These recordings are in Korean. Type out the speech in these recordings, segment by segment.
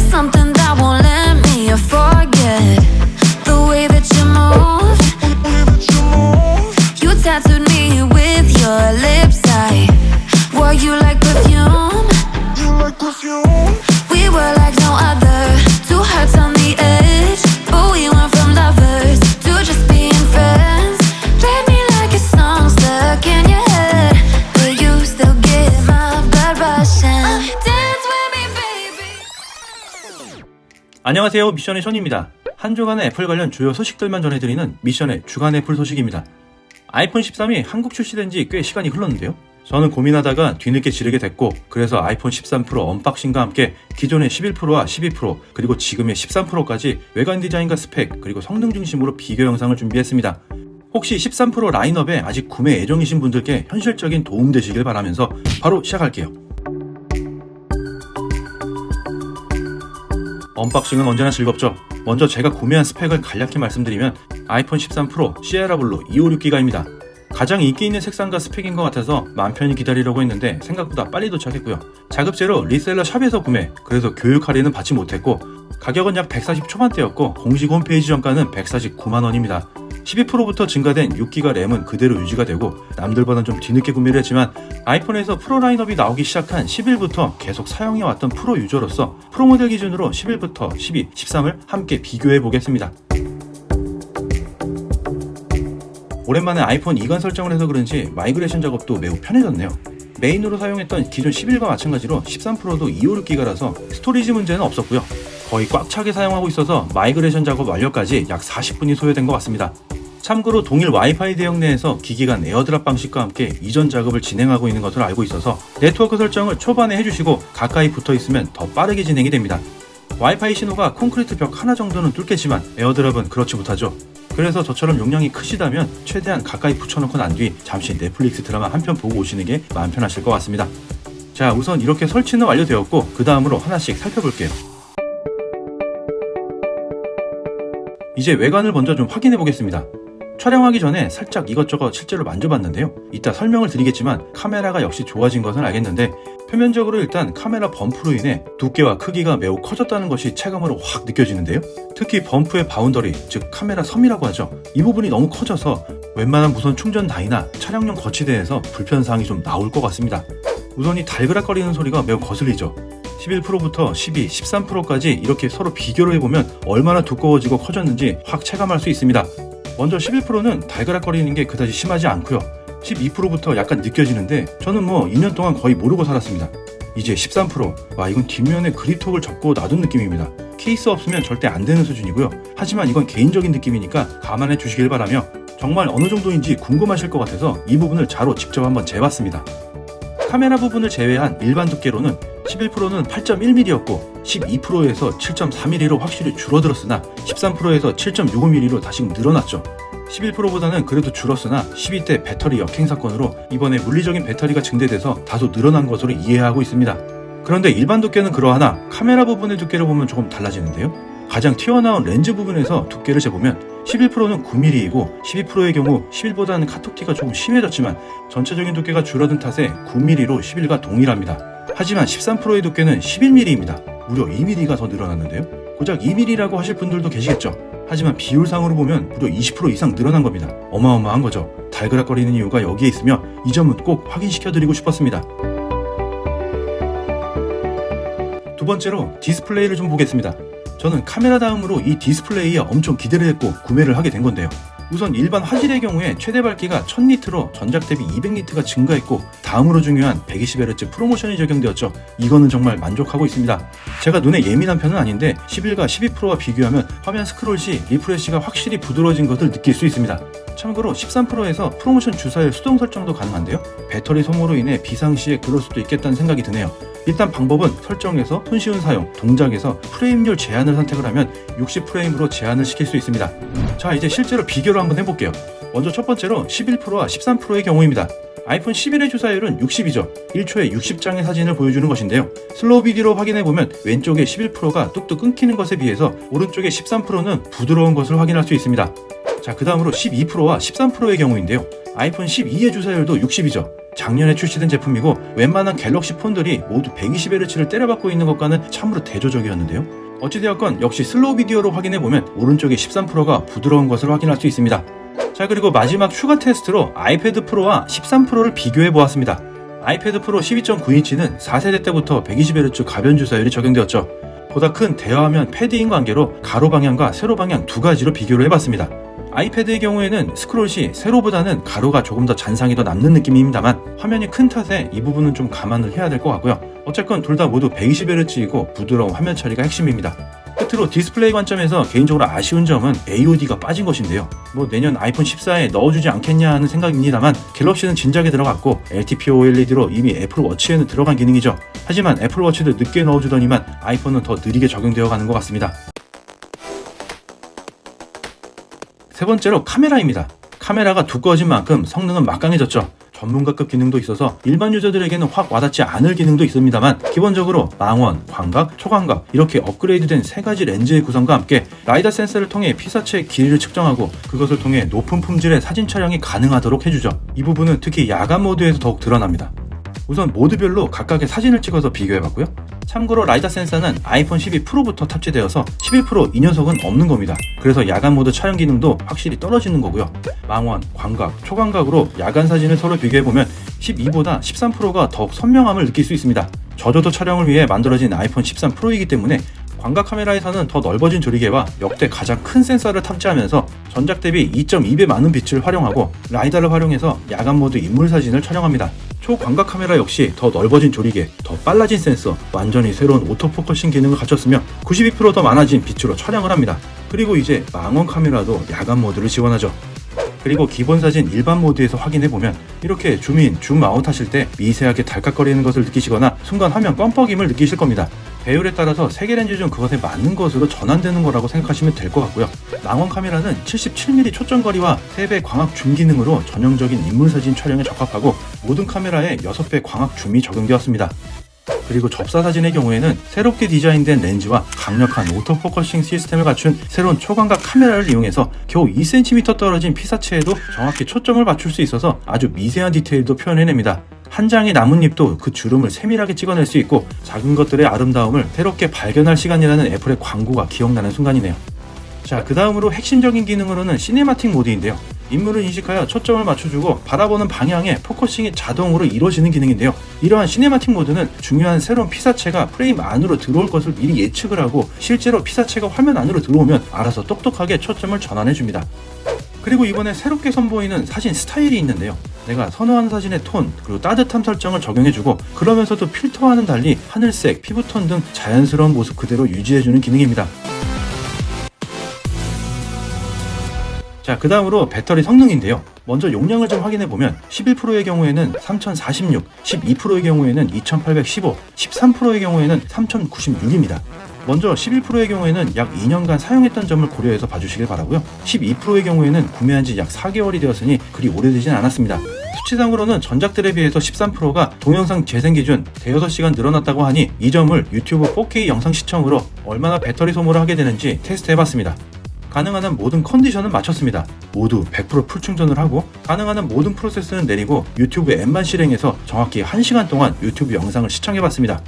something that won't let me forget the way that you move. You tattooed me with your lips. Were you like perfume? We were like no other, two hearts on the edge, but we went from lovers to just being friends. Played me like a song stuck in your head, but you still get my blood rushing. Dance with me, baby. 안녕하세요, 미션의 션입니다. 한 주간의 애플 관련 주요 소식들만 전해드리는 미션의 주간 애플 소식입니다. 아이폰 13이 한국 출시된 지 꽤 시간이 흘렀는데요. 저는 고민하다가 뒤늦게 지르게 됐고, 그래서 아이폰 13 프로 언박싱과 함께 기존의 11 프로와 12 프로 그리고 지금의 13 프로까지 외관 디자인과 스펙 그리고 성능 중심으로 비교 영상을 준비했습니다. 혹시 13 프로 라인업에 아직 구매 예정이신 분들께 현실적인 도움 되시길 바라면서 바로 시작할게요. 언박싱은 언제나 즐겁죠. 먼저 제가 구매한 스펙을 간략히 말씀드리면 아이폰 13 프로 시에라 블루 256기가입니다. 가장 인기 있는 색상과 스펙인 것 같아서 마음 편히 기다리려고 했는데 생각보다 빨리 도착했고요. 자급제로 리셀러 샵에서 구매, 그래서 교육 할인은 받지 못했고 가격은 약 140 초반대였고 공식 홈페이지 정가는 149만원입니다. 12 프로부터 증가된 6기가 램은 그대로 유지가 되고 남들보다는 좀 뒤늦게 구매를 했지만 아이폰에서 프로 라인업이 나오기 시작한 11부터 계속 사용해왔던 프로 유저로서 프로 모델 기준으로 11부터 12, 13을 함께 비교해 보겠습니다. 오랜만에 아이폰 2관 설정을 해서 그런지 마이그레이션 작업도 매우 편해졌네요. 메인으로 사용했던 기존 11과 마찬가지로 13 프로도 256기가라서 스토리지 문제는 없었고요. 거의 꽉 차게 사용하고 있어서 마이그레이션 작업 완료까지 약 40분이 소요된 것 같습니다. 참고로 동일 와이파이 대역 내에서 기기 간 에어드랍 방식과 함께 이전 작업을 진행하고 있는 것을 알고 있어서 네트워크 설정을 초반에 해주시고 가까이 붙어 있으면 더 빠르게 진행이 됩니다. 와이파이 신호가 콘크리트 벽 하나 정도는 뚫겠지만 에어드랍은 그렇지 못하죠. 그래서 저처럼 용량이 크시다면 최대한 가까이 붙여놓고 난 뒤 잠시 넷플릭스 드라마 한 편 보고 오시는 게 마음 편하실 것 같습니다. 자, 우선 이렇게 설치는 완료되었고 그 다음으로 하나씩 살펴볼게요. 이제 외관을 먼저 좀 확인해 보겠습니다. 촬영하기 전에 살짝 이것저것 실제로 만져봤는데요. 이따 설명을 드리겠지만 카메라가 역시 좋아진 것은 알겠는데 표면적으로 일단 카메라 범프로 인해 두께와 크기가 매우 커졌다는 것이 체감으로 확 느껴지는데요. 특히 범프의 바운더리, 즉 카메라 섬이라고 하죠. 이 부분이 너무 커져서 웬만한 무선 충전 다이나 촬영용 거치대에서 불편사항이 좀 나올 것 같습니다. 우선 이 달그락거리는 소리가 매우 거슬리죠. 11 프로부터 12, 13 프로까지 이렇게 서로 비교를 해보면 얼마나 두꺼워지고 커졌는지 확 체감할 수 있습니다. 먼저 11 프로는 달그락거리는 게 그다지 심하지 않고요. 12 프로부터 약간 느껴지는데 저는 2년 동안 거의 모르고 살았습니다. 이제 13 프로, 와 이건 뒷면에 그립톡을 접고 놔둔 느낌입니다. 케이스 없으면 절대 안 되는 수준이고요. 하지만 이건 개인적인 느낌이니까 감안해 주시길 바라며 정말 어느 정도인지 궁금하실 것 같아서 이 부분을 자로 직접 한번 재봤습니다. 카메라 부분을 제외한 일반 두께로는 11 프로는 8.1mm였고 12 프로에서 7.4mm로 확실히 줄어들었으나 13 프로에서 7.65mm로 다시 늘어났죠. 11 프로보다는 그래도 줄었으나 12대 배터리 역행 사건으로 이번에 물리적인 배터리가 증대돼서 다소 늘어난 것으로 이해하고 있습니다. 그런데 일반 두께는 그러하나 카메라 부분의 두께를 보면 조금 달라지는데요. 가장 튀어나온 렌즈 부분에서 두께를 재보면 11 프로는 9mm이고 12 프로의 경우 11보다는 카톡티가 조금 심해졌지만 전체적인 두께가 줄어든 탓에 9mm로 11과 동일합니다. 하지만 13 프로의 두께는 11mm입니다. 무려 2mm가 더 늘어났는데요. 고작 2mm라고 하실 분들도 계시겠죠. 하지만 비율상으로 보면 무려 20% 이상 늘어난 겁니다. 어마어마한 거죠. 달그락거리는 이유가 여기에 있으며 이 점은 꼭 확인시켜드리고 싶었습니다. 두 번째로 디스플레이를 좀 보겠습니다. 저는 카메라 다음으로 이 디스플레이에 엄청 기대를 했고 구매를 하게 된 건데요. 우선 일반 화질의 경우에 최대 밝기가 1000니트로 전작 대비 200니트가 증가했고 다음으로 중요한 120Hz 프로모션이 적용되었죠. 이거는 정말 만족하고 있습니다. 제가 눈에 예민한 편은 아닌데 11과 12 프로와 비교하면 화면 스크롤 시 리프레시가 확실히 부드러워진 것을 느낄 수 있습니다. 참고로 13 프로에서 프로모션 주사율 수동 설정도 가능한데요. 배터리 소모로 인해 비상시에 그럴 수도 있겠다는 생각이 드네요. 일단 방법은 설정에서 손쉬운 사용, 동작에서 프레임률 제한을 선택을 하면 60프레임으로 제한을 시킬 수 있습니다. 자, 이제 실제로 비교를 한번 해볼게요. 먼저 첫 번째로 11 프로와 13 프로의 경우입니다. 아이폰 11의 주사율은 60이죠. 1초에 60장의 사진을 보여주는 것인데요. 슬로우 비디오로 확인해보면 왼쪽에 11 프로가 뚝뚝 끊기는 것에 비해서 오른쪽에 13 프로는 부드러운 것을 확인할 수 있습니다. 자, 그 다음으로 12 프로와 13 프로의 경우인데요. 아이폰 12의 주사율도 60이죠. 작년에 출시된 제품이고 웬만한 갤럭시 폰들이 모두 120Hz를 때려받고 있는 것과는 참으로 대조적이었는데요. 어찌되었건 역시 슬로우 비디오로 확인해보면 오른쪽에 13%가 부드러운 것을 확인할 수 있습니다. 자, 그리고 마지막 추가 테스트로 아이패드 프로와 13 프로를 비교해보았습니다. 아이패드 프로 12.9인치는 4세대 때부터 120Hz 가변 주사율이 적용되었죠. 보다 큰 대화면 패드인 관계로 가로 방향과 세로 방향 두 가지로 비교를 해봤습니다. 아이패드의 경우에는 스크롤 시 세로보다는 가로가 조금 더 잔상이 더 남는 느낌입니다만 화면이 큰 탓에 이 부분은 좀 감안을 해야 될 것 같고요. 어쨌건 둘 다 모두 120Hz이고 부드러운 화면 처리가 핵심입니다. 끝으로 디스플레이 관점에서 개인적으로 아쉬운 점은 AOD가 빠진 것인데요. 내년 아이폰 14에 넣어주지 않겠냐 하는 생각입니다만 갤럭시는 진작에 들어갔고 LTPO OLED로 이미 애플워치에는 들어간 기능이죠. 하지만 애플워치도 늦게 넣어주더니만 아이폰은 더 느리게 적용되어 가는 것 같습니다. 세 번째로 카메라입니다. 카메라가 두꺼워진 만큼 성능은 막강해졌죠. 전문가급 기능도 있어서 일반 유저들에게는 확 와닿지 않을 기능도 있습니다만 기본적으로 망원, 광각, 초광각 이렇게 업그레이드된 세 가지 렌즈의 구성과 함께 라이다 센서를 통해 피사체의 길이를 측정하고 그것을 통해 높은 품질의 사진 촬영이 가능하도록 해주죠. 이 부분은 특히 야간 모드에서 더욱 드러납니다. 우선 모드별로 각각의 사진을 찍어서 비교해봤고요. 참고로 라이다 센서는 아이폰 12 프로부터 탑재되어서 11 프로 이 녀석은 없는 겁니다. 그래서 야간 모드 촬영 기능도 확실히 떨어지는 거고요. 망원, 광각, 초광각으로 야간 사진을 서로 비교해보면 12보다 13 프로가 더욱 선명함을 느낄 수 있습니다. 저조도 촬영을 위해 만들어진 아이폰 13 프로이기 때문에 광각 카메라에서는 더 넓어진 조리개와 역대 가장 큰 센서를 탑재하면서 전작 대비 2.2배 많은 빛을 활용하고 라이다를 활용해서 야간 모드 인물 사진을 촬영합니다. 초광각 카메라 역시 더 넓어진 조리개, 더 빨라진 센서, 완전히 새로운 오토포커싱 기능을 갖췄으며 92% 더 많아진 빛으로 촬영을 합니다. 그리고 이제 망원 카메라도 야간 모드를 지원하죠. 그리고 기본 사진 일반 모드에서 확인해보면 이렇게 줌인, 줌아웃 하실 때 미세하게 달깍거리는 것을 느끼시거나 순간 화면 껌뻑임을 느끼실 겁니다. 배율에 따라서 3개 렌즈 중 그것에 맞는 것으로 전환되는 거라고 생각하시면 될 것 같고요. 망원 카메라는 77mm 초점거리와 3배 광학 줌 기능으로 전형적인 인물사진 촬영에 적합하고 모든 카메라에 6배 광학 줌이 적용되었습니다. 그리고 접사 사진의 경우에는 새롭게 디자인된 렌즈와 강력한 오토포커싱 시스템을 갖춘 새로운 초광각 카메라를 이용해서 겨우 2cm 떨어진 피사체에도 정확히 초점을 맞출 수 있어서 아주 미세한 디테일도 표현해냅니다. 한 장의 나뭇잎도 그 주름을 세밀하게 찍어낼 수 있고 작은 것들의 아름다움을 새롭게 발견할 시간이라는 애플의 광고가 기억나는 순간이네요. 자, 그 다음으로 핵심적인 기능으로는 시네마틱 모드인데요. 인물을 인식하여 초점을 맞춰주고 바라보는 방향에 포커싱이 자동으로 이루어지는 기능인데요. 이러한 시네마틱 모드는 중요한 새로운 피사체가 프레임 안으로 들어올 것을 미리 예측을 하고 실제로 피사체가 화면 안으로 들어오면 알아서 똑똑하게 초점을 전환해줍니다. 그리고 이번에 새롭게 선보이는 사진 스타일이 있는데요. 내가 선호하는 사진의 톤, 그리고 따뜻함 설정을 적용해주고 그러면서도 필터와는 달리 하늘색, 피부톤 등 자연스러운 모습 그대로 유지해주는 기능입니다. 자, 그 다음으로 배터리 성능인데요. 먼저 용량을 좀 확인해보면 11%의 경우에는 3046, 12%의 경우에는 2815, 13%의 경우에는 3096입니다. 먼저 11%의 경우에는 약 2년간 사용했던 점을 고려해서 봐주시길 바라고요. 12%의 경우에는 구매한 지 약 4개월이 되었으니 그리 오래되진 않았습니다. 수치상으로는 전작들에 비해서 13%가 동영상 재생 기준 대여섯 시간 늘어났다고 하니 이 점을 유튜브 4K 영상 시청으로 얼마나 배터리 소모를 하게 되는지 테스트해봤습니다. 가능한 한 모든 컨디션은 맞췄습니다. 모두 100% 풀충전을 하고 가능한 한 모든 프로세스는 내리고 유튜브 앱만 실행해서 정확히 1시간 동안 유튜브 영상을 시청해봤습니다.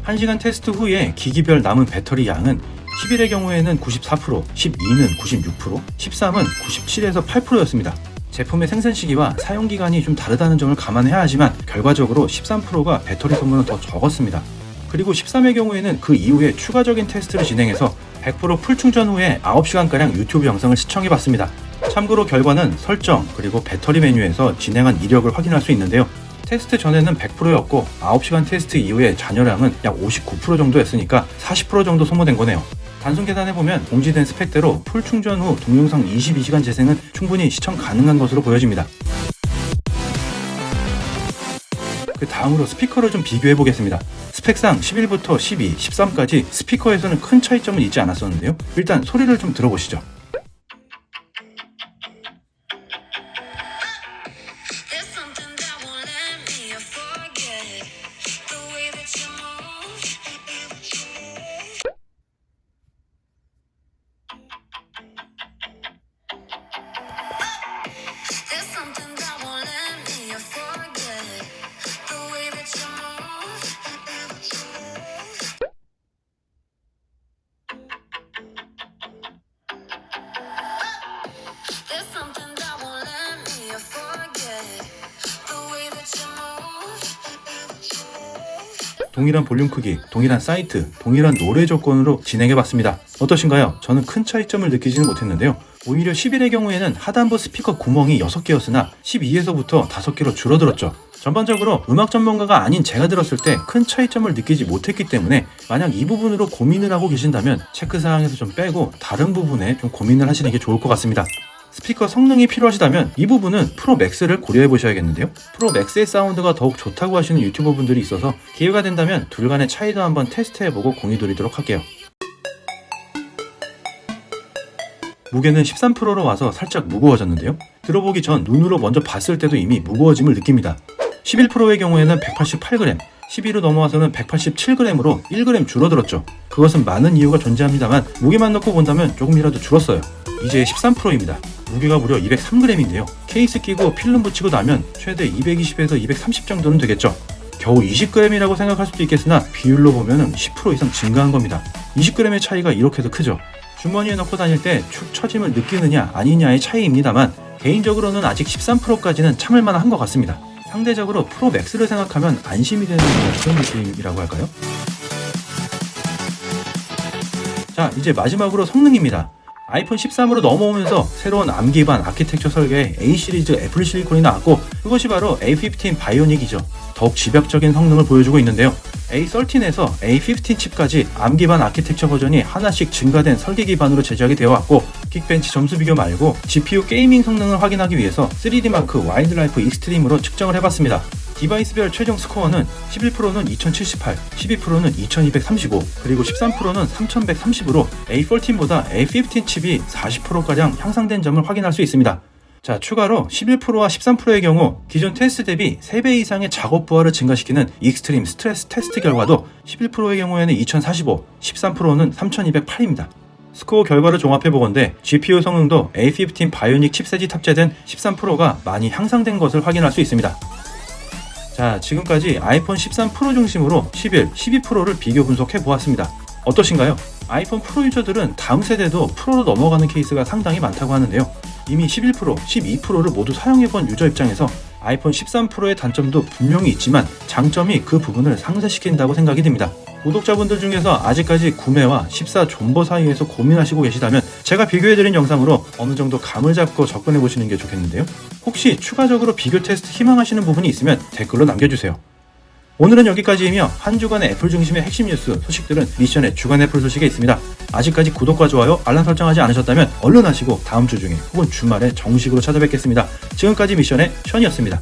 1시간 테스트 후에 기기별 남은 배터리 양은 11의 경우에는 94%, 12는 96%, 13은 97에서 8%였습니다. 제품의 생산 시기와 사용 기간이 좀 다르다는 점을 감안해야 하지만 결과적으로 13%가 배터리 소모는 더 적었습니다. 그리고 13의 경우에는 그 이후에 추가적인 테스트를 진행해서 100% 풀충전 후에 9시간가량 유튜브 영상을 시청해봤습니다. 참고로 결과는 설정 그리고 배터리 메뉴에서 진행한 이력을 확인할 수 있는데요. 테스트 전에는 100%였고 9시간 테스트 이후에 잔여량은 약 59% 정도였으니까 40% 정도 소모된 거네요. 단순 계산해보면 공지된 스펙대로 풀충전 후 동영상 22시간 재생은 충분히 시청 가능한 것으로 보여집니다. 그 다음으로 스피커를 좀 비교해보겠습니다. 스펙상 11부터 12, 13까지 스피커에서는 큰 차이점은 있지 않았었는데요. 일단 소리를 좀 들어보시죠. 동일한 볼륨 크기, 동일한 사이트, 동일한 노래 조건으로 진행해봤습니다. 어떠신가요? 저는 큰 차이점을 느끼지는 못했는데요. 오히려 11의 경우에는 하단부 스피커 구멍이 6개였으나 12에서부터 5개로 줄어들었죠. 전반적으로 음악 전문가가 아닌 제가 들었을 때 큰 차이점을 느끼지 못했기 때문에 만약 이 부분으로 고민을 하고 계신다면 체크사항에서 좀 빼고 다른 부분에 좀 고민을 하시는 게 좋을 것 같습니다. 스피커 성능이 필요하시다면 이 부분은 프로 맥스를 고려해 보셔야겠는데요. 프로 맥스의 사운드가 더욱 좋다고 하시는 유튜버 분들이 있어서 기회가 된다면 둘 간의 차이도 한번 테스트해보고 공유 드리도록 할게요. 무게는 13%로 와서 살짝 무거워졌는데요. 들어보기 전 눈으로 먼저 봤을 때도 이미 무거워짐을 느낍니다. 11%의 경우에는 188g, 12로 넘어와서는 187g으로 1g 줄어들었죠. 그것은 많은 이유가 존재합니다만 무게만 놓고 본다면 조금이라도 줄었어요. 이제 13%입니다. 무게가 무려 203g인데요. 케이스 끼고 필름 붙이고 나면 최대 220에서 230 정도는 되겠죠. 겨우 20g이라고 생각할 수도 있겠으나 비율로 보면 10% 이상 증가한 겁니다. 20g의 차이가 이렇게도 크죠. 주머니에 넣고 다닐 때 축 처짐을 느끼느냐 아니냐의 차이입니다만 개인적으로는 아직 13%까지는 참을 만한 것 같습니다. 상대적으로 프로 맥스를 생각하면 안심이 되는 그런 느낌이라고 할까요? 자, 이제 마지막으로 성능입니다. 아이폰 13으로 넘어오면서 새로운 ARM 기반 아키텍처 설계의 A 시리즈 애플 실리콘이 나왔고 그것이 바로 A15 바이오닉이죠. 더욱 집약적인 성능을 보여주고 있는데요. A13에서 A15 칩까지 ARM 기반 아키텍처 버전이 하나씩 증가된 설계 기반으로 제작이 되어 왔고 긱벤치 점수 비교 말고 GPU 게이밍 성능을 확인하기 위해서 3D마크 와일드라이프 익스트림으로 측정을 해봤습니다. 디바이스별 최종 스코어는 11%는 2078, 12%는 2235, 그리고 13%는 3130으로 A14보다 A15 칩이 40%가량 향상된 점을 확인할 수 있습니다. 자, 추가로 11%와 13%의 경우 기존 테스트 대비 3배 이상의 작업 부하를 증가시키는 익스트림 스트레스 테스트 결과도 11%의 경우에는 2045, 13%는 3208입니다. 스코어 결과를 종합해보건대 GPU 성능도 A15 바이오닉 칩셋이 탑재된 13%가 많이 향상된 것을 확인할 수 있습니다. 자, 지금까지 아이폰 13 프로 중심으로 11, 12%를 비교 분석해 보았습니다. 어떠신가요? 아이폰 프로 유저들은 다음 세대도 프로로 넘어가는 케이스가 상당히 많다고 하는데요. 이미 11%, 12%를 모두 사용해본 유저 입장에서 아이폰 13 프로의 단점도 분명히 있지만 장점이 그 부분을 상쇄시킨다고 생각이 듭니다. 구독자분들 중에서 아직까지 구매와 14 존버 사이에서 고민하시고 계시다면 제가 비교해드린 영상으로 어느 정도 감을 잡고 접근해보시는 게 좋겠는데요. 혹시 추가적으로 비교 테스트 희망하시는 부분이 있으면 댓글로 남겨주세요. 오늘은 여기까지이며 한 주간의 애플 중심의 핵심 뉴스 소식들은 미션의 주간 애플 소식에 있습니다. 아직까지 구독과 좋아요, 알람 설정하지 않으셨다면 얼른 하시고 다음 주 중에 혹은 주말에 정식으로 찾아뵙겠습니다. 지금까지 미션의 션이었습니다.